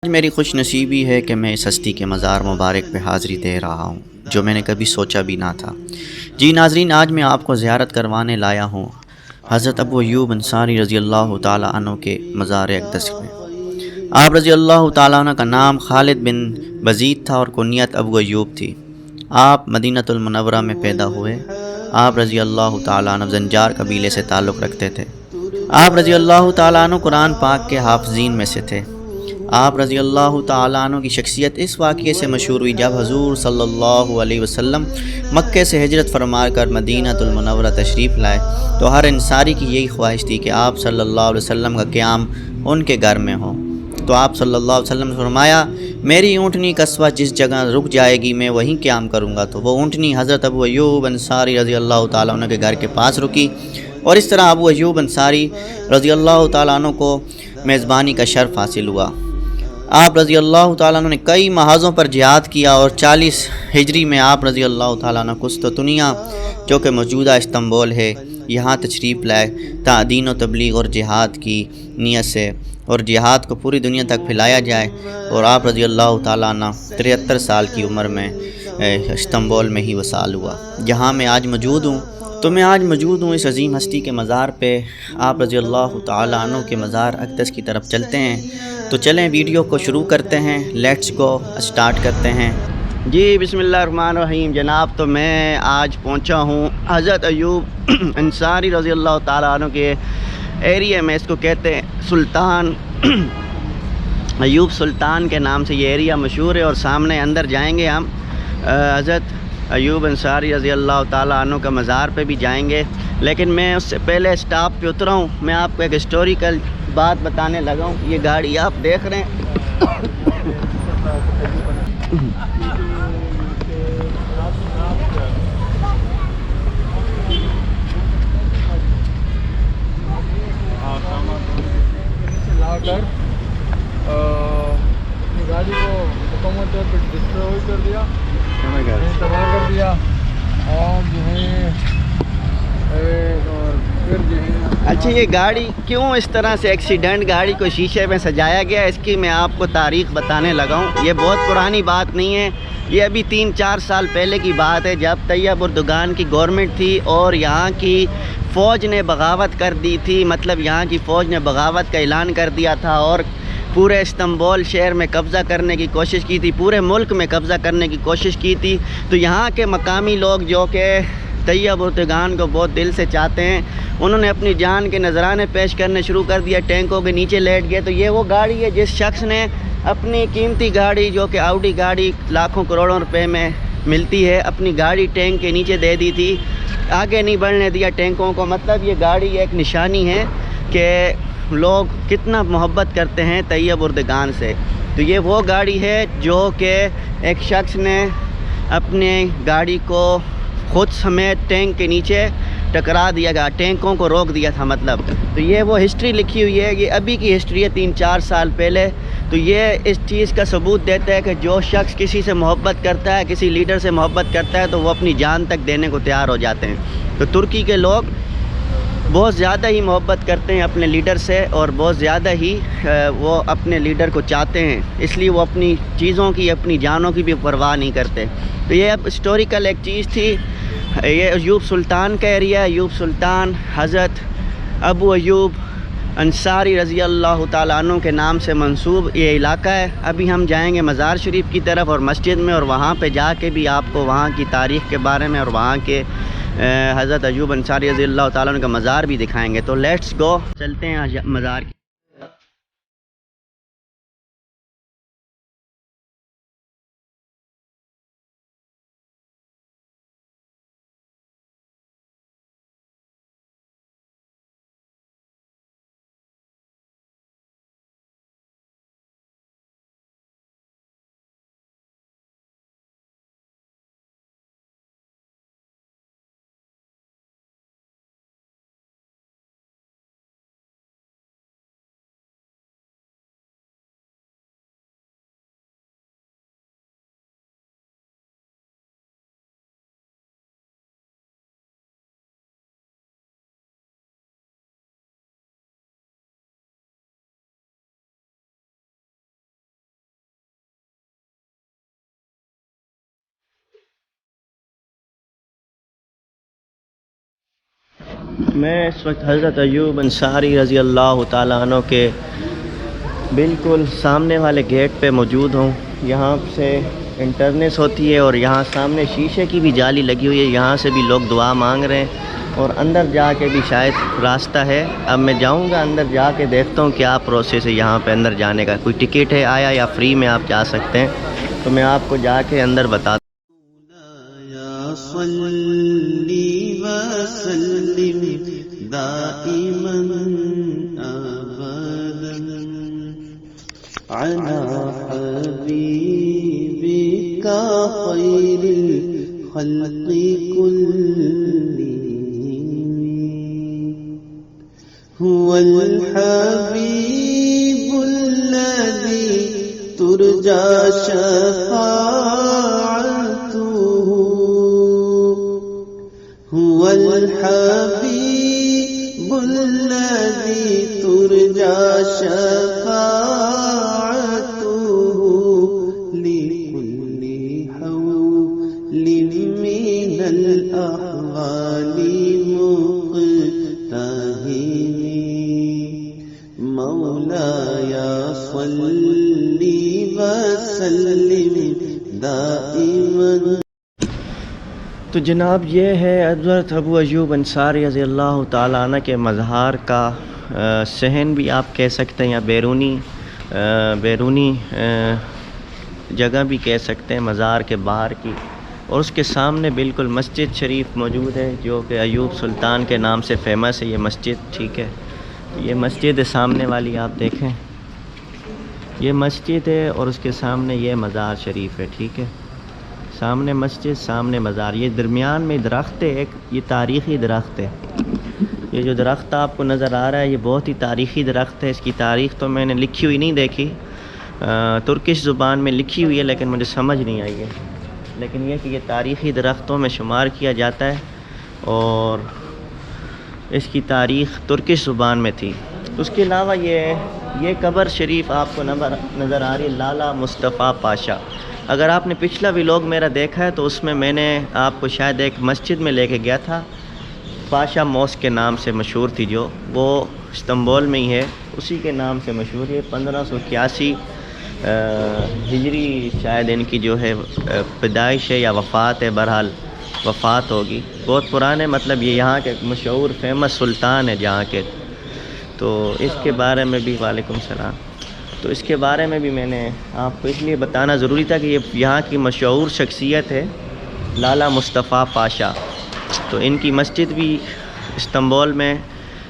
آج میری خوش نصیبی ہے کہ میں اس ہستی کے مزار مبارک پہ حاضری دے رہا ہوں جو میں نے کبھی سوچا بھی نہ تھا۔ جی ناظرین، آج میں آپ کو زیارت کروانے لایا ہوں حضرت ابو ایوب انصاری رضی اللہ تعالیٰ عنہ کے مزار اقدس میں۔ آپ رضی اللہ تعالیٰ عنہ کا نام خالد بن بزید تھا اور کنیت ابو ایوب تھی۔ آپ مدینۃ المنورہ میں پیدا ہوئے۔ آپ رضی اللہ تعالیٰ عنہ زنجار قبیلے سے تعلق رکھتے تھے۔ آپ رضی اللہ تعالیٰ عنہ قرآن پاک کے حافظین میں سے تھے۔ آپ رضی اللہ تعالیٰ عنہ کی شخصیت اس واقعے سے مشہور ہوئی جب حضور صلی اللہ علیہ وسلم مکہ سے ہجرت فرما کر مدینۃ المنورہ تشریف لائے تو ہر انصاری کی یہی خواہش تھی کہ آپ صلی اللہ علیہ وسلم کا قیام ان کے گھر میں ہو۔ تو آپ صلی اللہ علیہ وسلم نے فرمایا، میری اونٹنی قصوہ جس جگہ رک جائے گی میں وہیں قیام کروں گا۔ تو وہ اونٹنی حضرت ابو ایوب انصاری رضی اللہ تعالیٰ عنہ کے گھر کے پاس رکی، اور اس طرح ابو ایوب انصاری رضی اللہ تعالیٰ عنہ کو میزبانی کا شرف حاصل ہوا۔ آپ رضی اللہ تعالیٰ عنہ نے کئی محاذوں پر جہاد کیا اور 40 ہجری میں آپ رضی اللہ تعالیٰ عنہ قسطنطنیہ جو کہ موجودہ استنبول ہے یہاں تشریف لائے تا دین و تبلیغ اور جہاد کی نیت سے اور جہاد کو پوری دنیا تک پھیلایا جائے، اور آپ رضی اللہ تعالیٰ عنہ 73 سال کی عمر میں استنبول میں ہی وصال ہوا جہاں میں آج موجود ہوں۔ تو میں آج موجود ہوں اس عظیم ہستی کے مزار پہ۔ آپ رضی اللہ تعالیٰ عنہ کے مزار اقدس کی طرف چلتے ہیں، تو چلیں ویڈیو کو شروع کرتے ہیں۔ لیٹس گو، اسٹارٹ کرتے ہیں۔ جی بسم اللہ الرحمن الرحیم۔ جناب تو میں آج پہنچا ہوں حضرت ایوب انصاری رضی اللہ تعالیٰ عنہ کے ایریا میں، اس کو کہتے ہیں سلطان ایوب سلطان کے نام سے یہ ایریا مشہور ہے، اور سامنے اندر جائیں گے ہم حضرت ایوب انصاری رضی اللہ تعالیٰ عنہ کا مزار پہ بھی جائیں گے، لیکن میں اس سے پہلے اسٹاپ پہ اترا ہوں۔ میں آپ کو ایک ہسٹوریکل بات بتانے لگا ہوں۔ یہ گاڑی آپ دیکھ رہے ہیں لا کر اپنی گاڑی کو مکمل طور پر ڈسٹروائے کر دیا، تباہ کر دیا، اور جو ہے اور پھر جو ہے اچھا، یہ گاڑی کیوں اس طرح سے ایکسیڈنٹ گاڑی کو شیشے میں سجایا گیا، اس کی میں آپ کو تاریخ بتانے لگا ہوں۔ یہ بہت پرانی بات نہیں ہے، یہ ابھی 3-4 سال پہلے کی بات ہے، جب طیب اردگان کی گورنمنٹ تھی اور یہاں کی فوج نے بغاوت کر دی تھی۔ مطلب یہاں کی فوج نے بغاوت کا اعلان کر دیا تھا اور پورے استنبول شہر میں قبضہ کرنے کی کوشش کی تھی، پورے ملک میں قبضہ کرنے کی کوشش کی تھی۔ تو یہاں کے مقامی لوگ جو کہ طیب اردگان کو بہت دل سے چاہتے ہیں، انہوں نے اپنی جان کے نذرانے پیش کرنے شروع کر دیا، ٹینکوں کے نیچے لیٹ گئے۔ تو یہ وہ گاڑی ہے جس شخص نے اپنی قیمتی گاڑی جو کہ آؤڈی گاڑی لاکھوں کروڑوں روپے میں ملتی ہے، اپنی گاڑی ٹینک کے نیچے دے دی تھی، آگے نہیں بڑھنے دیا ٹینکوں کو۔ مطلب یہ گاڑی ایک نشانی ہے کہ لوگ کتنا محبت کرتے ہیں طیب اردگان سے۔ تو یہ وہ گاڑی ہے جو کہ ایک شخص نے اپنے گاڑی کو خود سمیت ٹینک کے نیچے ٹکرا دیا گیا، ٹینکوں کو روک دیا تھا مطلب۔ تو یہ وہ ہسٹری لکھی ہوئی ہے، یہ ابھی کی ہسٹری ہے 3-4 سال پہلے۔ تو یہ اس چیز کا ثبوت دیتا ہے کہ جو شخص کسی سے محبت کرتا ہے، کسی لیڈر سے محبت کرتا ہے، تو وہ اپنی جان تک دینے کو تیار ہو جاتے ہیں۔ تو ترکی کے لوگ بہت زیادہ ہی محبت کرتے ہیں اپنے لیڈر سے، اور بہت زیادہ ہی وہ اپنے لیڈر کو چاہتے ہیں، اس لیے وہ اپنی چیزوں کی، اپنی جانوں کی بھی پرواہ نہیں کرتے۔ تو یہ اب ہسٹوریکل ایک چیز تھی۔ یہ ایوب سلطان کا ایریا ہے، ایوب سلطان حضرت ابو ایوب انصاری رضی اللہ تعالیٰ عنہ کے نام سے منسوب یہ علاقہ ہے۔ ابھی ہم جائیں گے مزار شریف کی طرف اور مسجد میں، اور وہاں پہ جا کے بھی آپ کو وہاں کی تاریخ کے بارے میں اور وہاں کے حضرت ایوب انصاری رضی اللہ تعالیٰ عنہ کا مزار بھی دکھائیں گے۔ تو لیٹس گو، چلتے ہیں مزار کی میں اس وقت حضرت ایوب انصاری رضی اللہ تعالیٰ عنہ کے بالکل سامنے والے گیٹ پہ موجود ہوں. یہاں سے انٹرنس ہوتی ہے اور یہاں سامنے شیشے کی بھی جالی لگی ہوئی ہے. یہاں سے بھی لوگ دعا مانگ رہے ہیں اور اندر جا کے بھی شاید راستہ ہے. اب میں جاؤں گا اندر جا کے دیکھتا ہوں کیا پروسیس ہے یہاں پہ اندر جانے کا. کوئی ٹکٹ ہے آیا یا فری میں آپ جا سکتے ہیں؟ تو میں آپ کو جا کے اندر بتا دوں. على حبيبك خير الخلق كلهم هو الحبيب الذي ترجى شفاعته هو الحبيب الذي ترجى شفاعته لكل حول من الأحوال مقتهم مولاي صل وسلم دائما. تو جناب یہ ہے حضرت ابو ایوب انصاری رضی اللہ تعالیٰ عنہ کے مزار کا صحن بھی آپ کہہ سکتے ہیں یا بیرونی جگہ بھی کہہ سکتے ہیں مزار کے باہر کی. اور اس کے سامنے بالکل مسجد شریف موجود ہے جو کہ ایوب سلطان کے نام سے فیمس ہے یہ مسجد. ٹھیک ہے, یہ مسجد ہے سامنے والی, آپ دیکھیں یہ مسجد ہے اور اس کے سامنے یہ مزار شریف ہے. ٹھیک ہے, سامنے مسجد سامنے مزار. یہ درمیان میں درخت ہے ایک, یہ تاریخی درخت ہے. یہ جو درخت آپ کو نظر آ رہا ہے یہ بہت ہی تاریخی درخت ہے. اس کی تاریخ تو میں نے لکھی ہوئی نہیں دیکھی, ترکش زبان میں لکھی ہوئی ہے لیکن مجھے سمجھ نہیں آئی ہے. لیکن یہ کہ یہ تاریخی درختوں میں شمار کیا جاتا ہے اور اس کی تاریخ ترکش زبان میں تھی. اس کے علاوہ یہ قبر شریف آپ کو نظر آ رہی ہے لالا مصطفیٰ پاشا. اگر آپ نے پچھلا ولاگ میرا دیکھا ہے تو اس میں نے آپ کو شاید ایک مسجد میں لے کے گیا تھا, پاشا موسک کے نام سے مشہور تھی, جو وہ استنبول میں ہی ہے, اسی کے نام سے مشہور ہے. 1581 ہجری شاید ان کی جو ہے پیدائش ہے یا وفات ہے, بہرحال وفات ہوگی. بہت پرانے, مطلب یہ یہاں کے مشہور فیمس سلطان ہے جہاں کے. تو اس کے بارے میں بھی وعلیکم السلام. تو اس کے بارے میں بھی میں نے آپ کو اس لیے بتانا ضروری تھا کہ یہ یہاں کی مشہور شخصیت ہے لالا مصطفیٰ پاشا. تو ان کی مسجد بھی استنبول میں,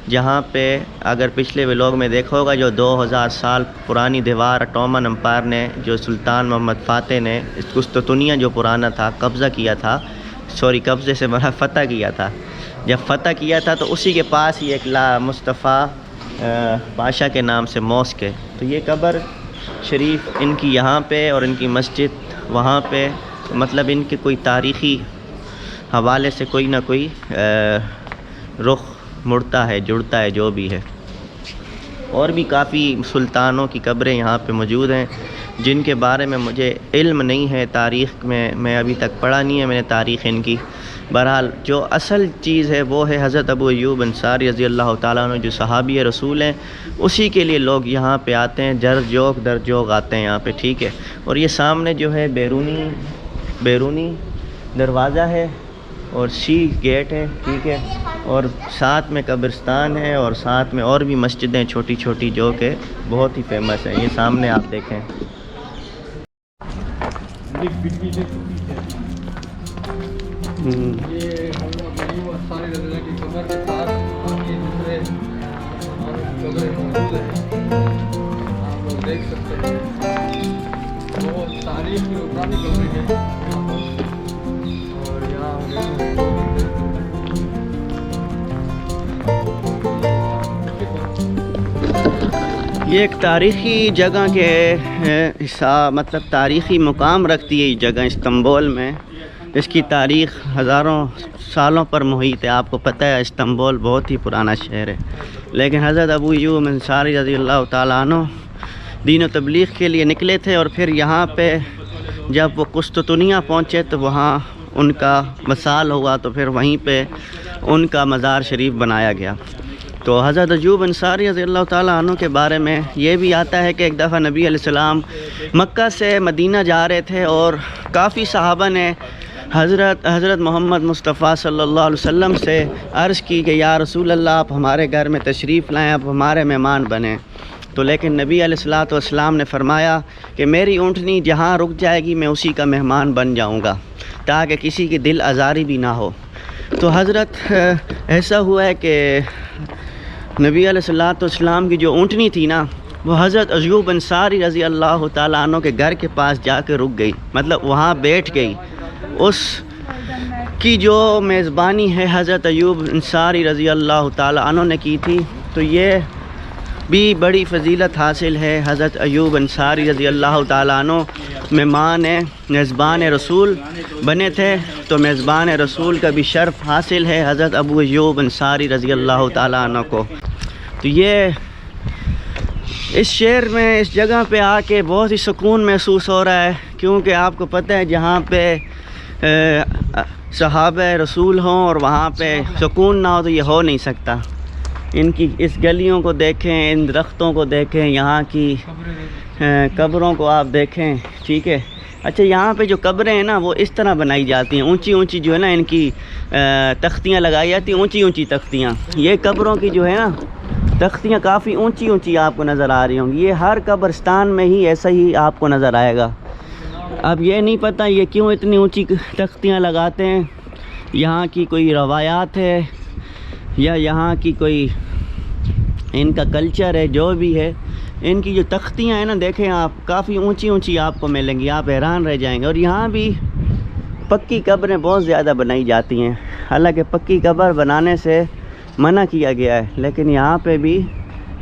جہاں پہ اگر پچھلے ولاگ میں دیکھا ہوگا جو 2000 سال پرانی دیوار اٹومن امپائر نے, جو سلطان محمد فاتح نے قسطنطنیہ جو پرانا تھا قبضہ کیا تھا, قبضے سے مراد فتح کیا تھا. جب فتح کیا تھا تو اسی کے پاس ہی ایک مصطفیٰ پاشا کے نام سے موسک ہے. تو یہ قبر شریف ان کی یہاں پہ اور ان کی مسجد وہاں پہ, مطلب ان کے کوئی تاریخی حوالے سے کوئی نہ کوئی رخ مڑتا ہے, جڑتا ہے, جو بھی ہے. اور بھی کافی سلطانوں کی قبریں یہاں پہ موجود ہیں جن کے بارے میں مجھے علم نہیں ہے, تاریخ میں ابھی تک پڑھا نہیں ہے میں نے تاریخ ان کی. بہرحال جو اصل چیز ہے وہ ہے حضرت ابو ایوب انصاری رضی اللہ تعالیٰ عنہ جو صحابی رسول ہیں, اسی کے لیے لوگ یہاں پہ آتے ہیں, در جوگ آتے ہیں یہاں پہ. ٹھیک ہے, اور یہ سامنے جو ہے بیرونی دروازہ ہے اور گیٹ ہے. ٹھیک ہے, اور ساتھ میں قبرستان ہے اور ساتھ میں اور بھی مسجدیں چھوٹی چھوٹی جو کہ بہت ہی فیمس ہیں. یہ سامنے آپ دیکھیں. یہ حضرت ایوب انصاری رضی اللہ کی قبر کے ساتھ باقی دوسرے اور قبریں موجود ہیں, آپ لوگ دیکھ سکتے ہیں. وہ تاریخ کی پرانی قبریں ہیں اور یہاں یہ ایک تاریخی جگہ کے مطلب تاریخی مقام رکھتی ہے یہ جگہ استنبول میں. اس کی تاریخ ہزاروں سالوں پر محیط ہے. آپ کو پتہ ہے استنبول بہت ہی پرانا شہر ہے, لیکن حضرت ابو ایوب انصاری رضی اللہ تعالیٰ عنہ دین و تبلیغ کے لیے نکلے تھے اور پھر یہاں پہ جب وہ قسطنطنیہ پہنچے تو وہاں ان کا وصال ہوا, تو پھر وہیں پہ ان کا مزار شریف بنایا گیا۔ تو حضرت ایوب انصاری رضی اللہ تعالیٰ عنہ کے بارے میں یہ بھی آتا ہے کہ ایک دفعہ نبی علیہ السلام مکہ سے مدینہ جا رہے تھے اور کافی صحابہ نے حضرت محمد مصطفیٰ صلی اللہ علیہ وسلم سے عرض کی کہ یا رسول اللہ آپ ہمارے گھر میں تشریف لائیں، آپ ہمارے مہمان بنیں۔ تو لیکن نبی علیہ السلام نے فرمایا کہ میری اونٹنی جہاں رک جائے گی میں اسی کا مہمان بن جاؤں گا تاکہ کسی کی دل آزاری بھی نہ ہو۔ تو حضرت ایسا ہوا ہے کہ نبی علیہ السلام کی جو اونٹنی تھی نا وہ حضرت ایوب انصاری رضی اللہ تعالیٰ عنہ کے گھر کے پاس جا کے رک گئی، مطلب وہاں بیٹھ گئی۔ اس کی جو میزبانی ہے حضرت ایوب انصاری رضی اللہ تعالیٰ عنہ نے کی تھی، تو یہ بھی بڑی فضیلت حاصل ہے۔ حضرت ایوب انصاری رضی اللہ تعالیٰ عنہ میزبان رسول بنے تھے، تو میزبان رسول کا بھی شرف حاصل ہے حضرت ابو ایوب انصاری رضی اللہ تعالیٰ عنہ کو۔ تو یہ اس شہر میں اس جگہ پہ آ کے بہت ہی سکون محسوس ہو رہا ہے، کیونکہ آپ کو پتہ ہے جہاں پہ صحابہ رسول ہوں اور وہاں پہ سکون نہ ہو تو یہ ہو نہیں سکتا۔ ان کی اس گلیوں کو دیکھیں، ان درختوں کو دیکھیں، یہاں کی قبروں کو آپ دیکھیں، ٹھیک ہے۔ اچھا، یہاں پہ جو قبریں ہیں نا وہ اس طرح بنائی جاتی ہیں، اونچی اونچی جو ہے نا ان کی تختیاں لگائی جاتی ہیں، اونچی اونچی تختیاں۔ یہ قبروں کی جو ہے نا تختیاں کافی اونچی اونچی آپ کو نظر آ رہی ہوں گی۔ یہ ہر قبرستان میں ہی ایسا ہی آپ کو نظر آئے گا۔ اب یہ نہیں پتہ یہ کیوں اتنی اونچی تختیاں لگاتے ہیں، یہاں کی کوئی روایات ہے یا یہاں کی کوئی ان کا کلچر ہے، جو بھی ہے۔ ان کی جو تختیاں ہیں نا دیکھیں آپ، کافی اونچی اونچی آپ کو ملیں گی، آپ حیران رہ جائیں گے۔ اور یہاں بھی پکی قبریں بہت زیادہ بنائی جاتی ہیں، حالانکہ پکی قبر بنانے سے منع کیا گیا ہے، لیکن یہاں پہ بھی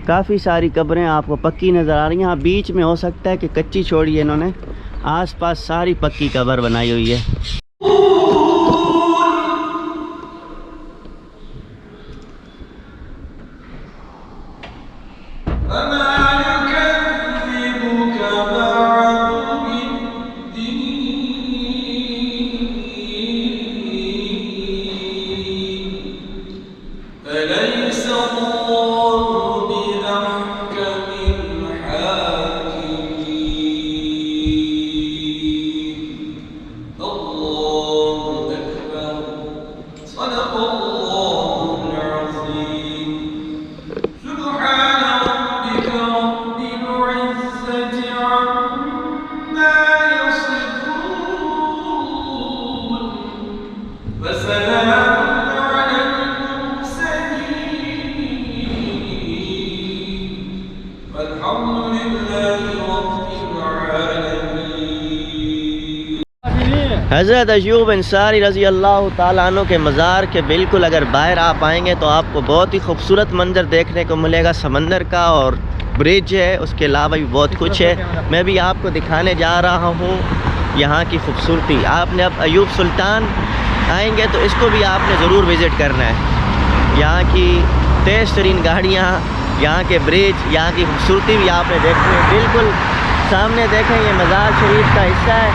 کافی ساری قبریں آپ کو پکی نظر آ رہی ہیں۔ یہاں بیچ میں ہو سکتا ہے کہ کچی چھوڑی ہے انہوں نے، آس پاس ساری پکی قبر بنائی ہوئی ہے۔ حضرت ایوب انصاری رضی اللہ تعالیٰ عنہ کے مزار کے بالکل اگر باہر آپ آئیں گے تو آپ کو بہت ہی خوبصورت منظر دیکھنے کو ملے گا، سمندر کا اور برج ہے، اس کے علاوہ بھی بہت کچھ ہے۔ میں بھی آپ کو دکھانے جا رہا ہوں یہاں کی خوبصورتی۔ آپ نے اب ایوب سلطان آئیں گے تو اس کو بھی آپ نے ضرور وزٹ کرنا ہے۔ یہاں کی تیز ترین گاڑیاں، یہاں کے برج، یہاں کی خوبصورتی بھی آپ نے دیکھنی ہے۔ بالکل سامنے دیکھیں یہ مزار شریف کا حصہ ہے،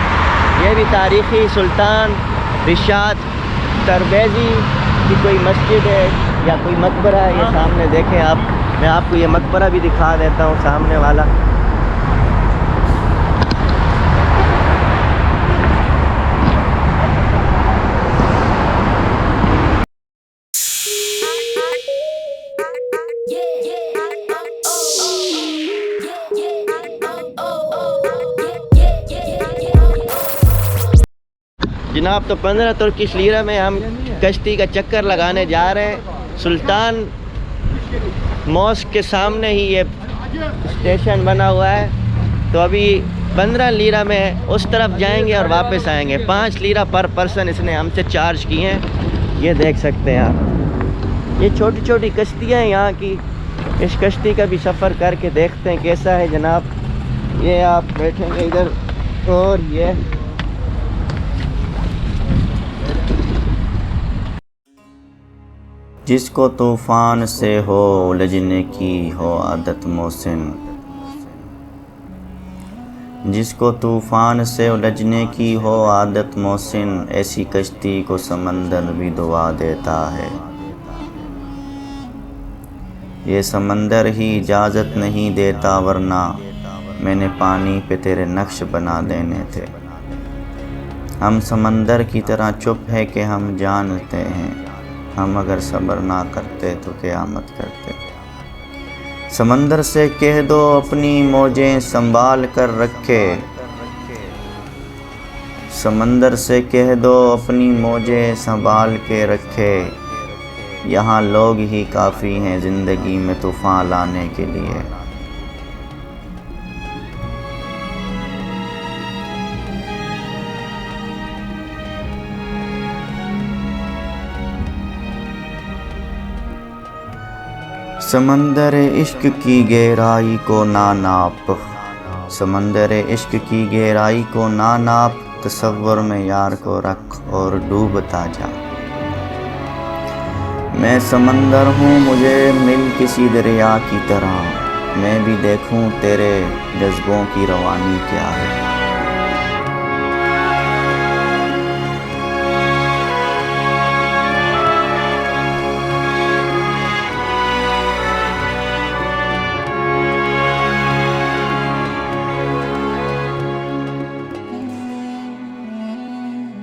یہ بھی تاریخی سلطان رشاد تربیزی کی کوئی مسجد ہے یا کوئی مقبرہ ہے۔ یہ سامنے دیکھیں آپ، میں آپ کو یہ مقبرہ بھی دکھا دیتا ہوں سامنے والا۔ جناب تو 15 ترکش لیرہ میں ہم کشتی کا چکر لگانے جا رہے ہیں۔ سلطان موسک کے سامنے ہی یہ اسٹیشن بنا ہوا ہے، تو ابھی 15 لیرہ میں اس طرف جائیں گے اور واپس آئیں گے۔ 5 لیرہ پر پرسن اس نے ہم سے چارج کی ہیں، یہ دیکھ سکتے ہیں آپ۔ یہ چھوٹی چھوٹی کشتیاں ہیں یہاں کی، اس کشتی کا بھی سفر کر کے دیکھتے ہیں کیسا ہے جناب۔ یہ آپ بیٹھیں گے ادھر، اور یہ جس کو طوفان سے ہو الجھنے کی ہو عادت محسن، جس کو طوفان سے الجھنے کی ہو عادت محسن، ایسی کشتی کو سمندر بھی دعا دیتا ہے۔ یہ سمندر ہی اجازت نہیں دیتا، ورنہ میں نے پانی پہ تیرے نقش بنا دینے تھے۔ ہم سمندر کی طرح چپ ہے کہ ہم جانتے ہیں، ہم اگر صبر نہ کرتے تو قیامت کرتے۔ سمندر سے کہہ دو اپنی موجیں سنبھال کر رکھے، سمندر سے کہہ دو اپنی موجیں سنبھال کے رکھے، یہاں لوگ ہی کافی ہیں زندگی میں طوفان لانے کے لیے۔ سمندر عشق کی گہرائی کو نہ ناپ، سمندر عشق کی گہرائی کو نہ ناپ، تصور میں یار کو رکھ اور ڈوبتا جا۔ میں سمندر ہوں، مجھے مل کسی دریا کی طرح، میں بھی دیکھوں تیرے جذبوں کی روانی کیا ہے۔